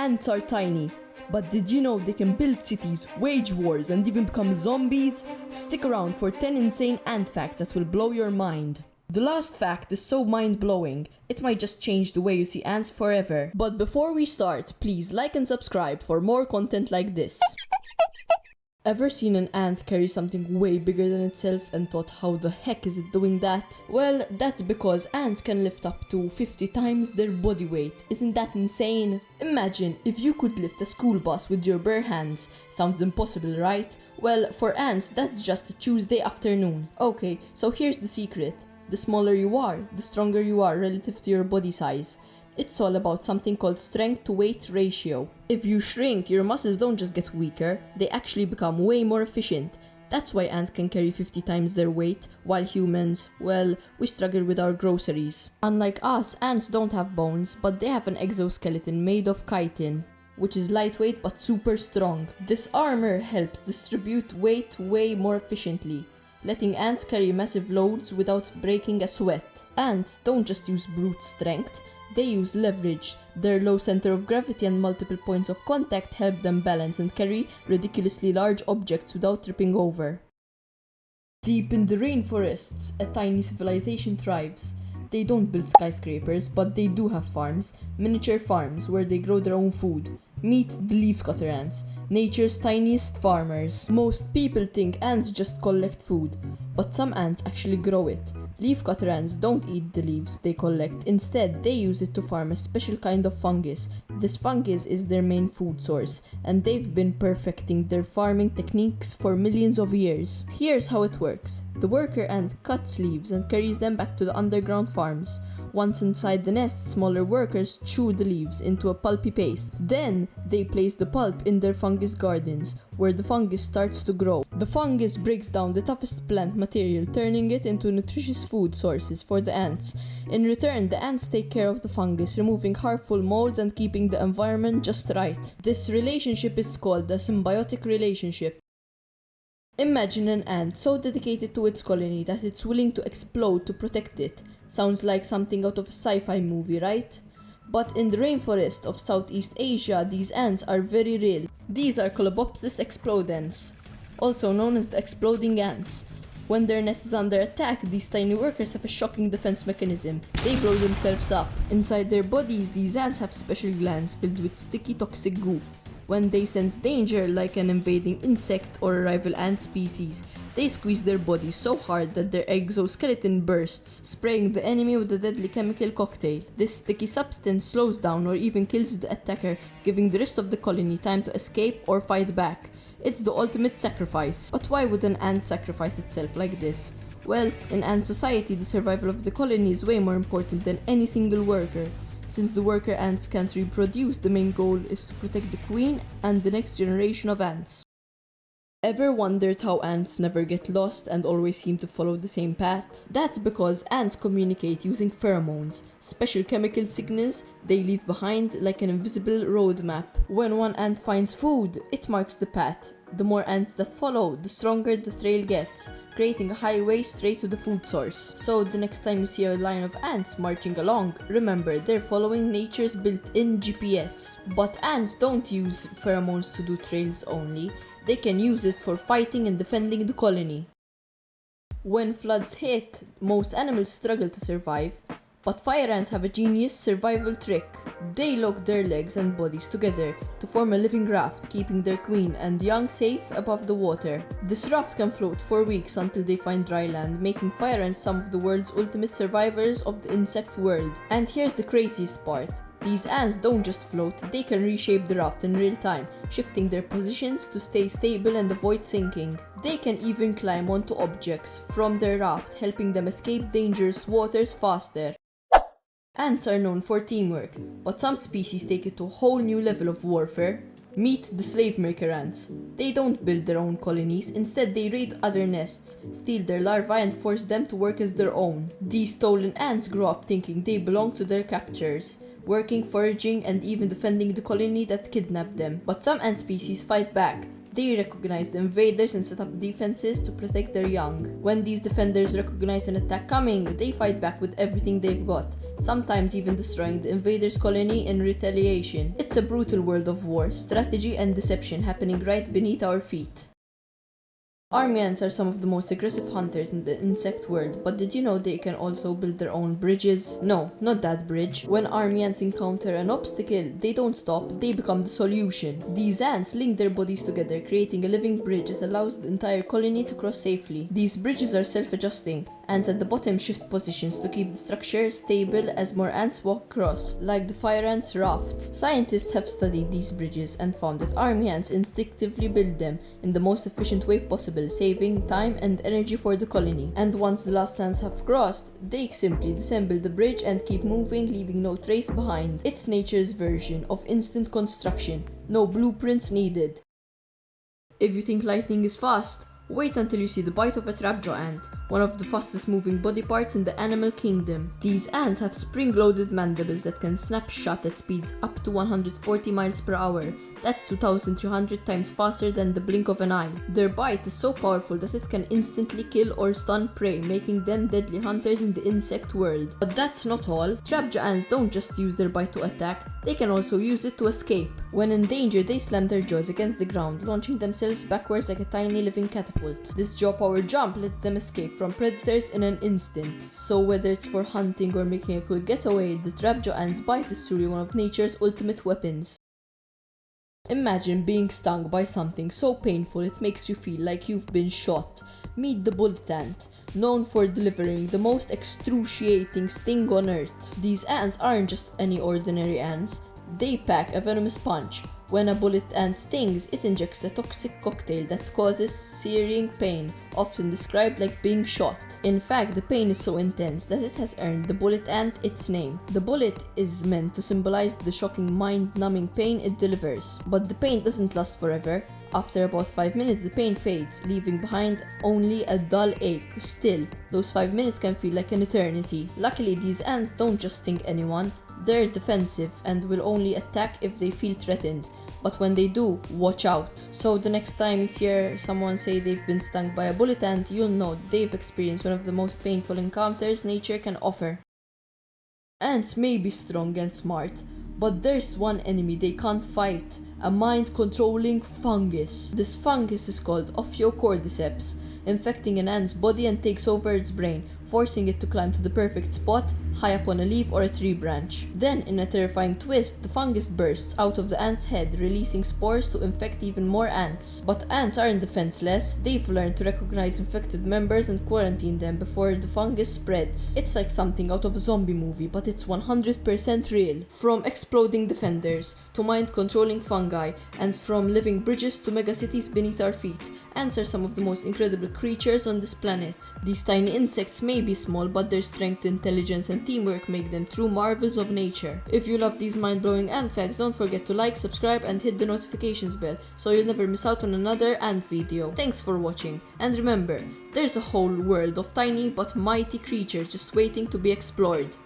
Ants are tiny, but did you know they can build cities, wage wars, and even become zombies? Stick around for 10 insane ant facts that will blow your mind. The last fact is so mind-blowing, it might just change the way you see ants forever. But before we start, please like and subscribe for more content like this. Ever seen an ant carry something way bigger than itself and thought, how the heck is it doing that? Well, that's because ants can lift up to 50 times their body weight. Isn't that insane? Imagine if you could lift a school bus with your bare hands. Sounds impossible, right? Well, for ants, that's just a Tuesday afternoon. Okay, so here's the secret. The smaller you are, the stronger you are relative to your body size. It's all about something called strength to weight ratio. If you shrink, your muscles don't just get weaker, they actually become way more efficient. That's why ants can carry 50 times their weight, while humans, well, we struggle with our groceries. Unlike us, ants don't have bones, but they have an exoskeleton made of chitin, which is lightweight but super strong. This armor helps distribute weight way more efficiently, letting ants carry massive loads without breaking a sweat. Ants don't just use brute strength, they use leverage. Their low center of gravity and multiple points of contact help them balance and carry ridiculously large objects without tripping over. Deep in the rainforests, a tiny civilization thrives. They don't build skyscrapers, but they do have farms, miniature farms where they grow their own food. Meet the leafcutter ants, nature's tiniest farmers. Most people think ants just collect food, but some ants actually grow it. Leafcutter ants don't eat the leaves they collect, instead they use it to farm a special kind of fungus. This fungus is their main food source, and they've been perfecting their farming techniques for millions of years. Here's how it works. The worker ant cuts leaves and carries them back to the underground farms. Once inside the nest, smaller workers chew the leaves into a pulpy paste. Then, they place the pulp in their fungus gardens, where the fungus starts to grow. The fungus breaks down the toughest plant material, turning it into nutritious food sources for the ants. In return, the ants take care of the fungus, removing harmful molds and keeping the environment just right. This relationship is called the symbiotic relationship. Imagine an ant so dedicated to its colony that it's willing to explode to protect it. Sounds like something out of a sci-fi movie, right? But in the rainforest of Southeast Asia, these ants are very real. These are Colobopsis explodens, also known as the exploding ants. When their nest is under attack, these tiny workers have a shocking defense mechanism. They blow themselves up. Inside their bodies, these ants have special glands filled with sticky toxic goo. When they sense danger, like an invading insect or a rival ant species, they squeeze their bodies so hard that their exoskeleton bursts, spraying the enemy with a deadly chemical cocktail. This sticky substance slows down or even kills the attacker, giving the rest of the colony time to escape or fight back. It's the ultimate sacrifice. But why would an ant sacrifice itself like this? Well, in ant society, the survival of the colony is way more important than any single worker. Since the worker ants can't reproduce, the main goal is to protect the queen and the next generation of ants. Ever wondered how ants never get lost and always seem to follow the same path? That's because ants communicate using pheromones, special chemical signals they leave behind like an invisible road map. When one ant finds food, it marks the path. The more ants that follow, the stronger the trail gets, creating a highway straight to the food source. So the next time you see a line of ants marching along, remember they're following nature's built-in GPS. But ants don't use pheromones to do trails only. They can use it for fighting and defending the colony. When floods hit, most animals struggle to survive, but fire ants have a genius survival trick. They lock their legs and bodies together to form a living raft, keeping their queen and young safe above the water. This raft can float for weeks until they find dry land, making fire ants some of the world's ultimate survivors of the insect world. And here's the craziest part. These ants don't just float, they can reshape the raft in real time, shifting their positions to stay stable and avoid sinking. They can even climb onto objects from their raft, helping them escape dangerous waters faster. Ants are known for teamwork, but some species take it to a whole new level of warfare. Meet the slave maker ants. They don't build their own colonies, instead they raid other nests, steal their larvae and force them to work as their own. These stolen ants grow up thinking they belong to their captors, working, foraging, and even defending the colony that kidnapped them. But some ant species fight back. They recognize the invaders and set up defenses to protect their young. When these defenders recognize an attack coming, they fight back with everything they've got, sometimes even destroying the invaders' colony in retaliation. It's a brutal world of war, strategy and deception happening right beneath our feet. Army ants are some of the most aggressive hunters in the insect world, but did you know they can also build their own bridges? No, not that bridge. When army ants encounter an obstacle, they don't stop, they become the solution. These ants link their bodies together, creating a living bridge that allows the entire colony to cross safely. These bridges are self-adjusting. Ants at the bottom shift positions to keep the structure stable as more ants walk across, like the fire ants raft. Scientists have studied these bridges and found that army ants instinctively build them in the most efficient way possible, saving time and energy for the colony. And once the last ants have crossed, they simply disassemble the bridge and keep moving, leaving no trace behind. It's nature's version of instant construction. No blueprints needed. If you think lightning is fast, wait until you see the bite of a trapjaw ant, one of the fastest moving body parts in the animal kingdom. These ants have spring-loaded mandibles that can snap shut at speeds up to 140 miles per hour. That's 2,300 times faster than the blink of an eye. Their bite is so powerful that it can instantly kill or stun prey, making them deadly hunters in the insect world. But that's not all. Trapjaw ants don't just use their bite to attack, they can also use it to escape. When in danger, they slam their jaws against the ground, launching themselves backwards like a tiny living catapult. This jaw-powered jump lets them escape from predators in an instant. So whether it's for hunting or making a quick getaway, the trapjaw ant's bite is truly one of nature's ultimate weapons. Imagine being stung by something so painful it makes you feel like you've been shot. Meet the bullet ant, known for delivering the most excruciating sting on earth. These ants aren't just any ordinary ants, they pack a venomous punch. When a bullet ant stings, it injects a toxic cocktail that causes searing pain, often described like being shot. In fact, the pain is so intense that it has earned the bullet ant its name. The bullet is meant to symbolize the shocking, mind-numbing pain it delivers. But the pain doesn't last forever. After about 5 minutes, the pain fades, leaving behind only a dull ache. Still, those 5 minutes can feel like an eternity. Luckily, these ants don't just sting anyone. They're defensive and will only attack if they feel threatened. But when they do, watch out. So the next time you hear someone say they've been stung by a bullet ant, you'll know they've experienced one of the most painful encounters nature can offer. Ants may be strong and smart, but there's one enemy they can't fight, a mind-controlling fungus. This fungus is called Ophiocordyceps, infecting an ant's body and takes over its brain, forcing it to climb to the perfect spot, high up on a leaf or a tree branch. Then, in a terrifying twist, the fungus bursts out of the ant's head, releasing spores to infect even more ants. But ants aren't defenseless. They've learned to recognize infected members and quarantine them before the fungus spreads. It's like something out of a zombie movie, but it's 100% real. From exploding defenders to mind-controlling fungi, and from living bridges to megacities beneath our feet, ants are some of the most incredible creatures on this planet. These tiny insects may be small, but their strength, intelligence, and teamwork make them true marvels of nature. If you love these mind-blowing ant facts, don't forget to like, subscribe, and hit the notifications bell so you'll never miss out on another ant video. Thanks for watching, and remember, there's a whole world of tiny but mighty creatures just waiting to be explored.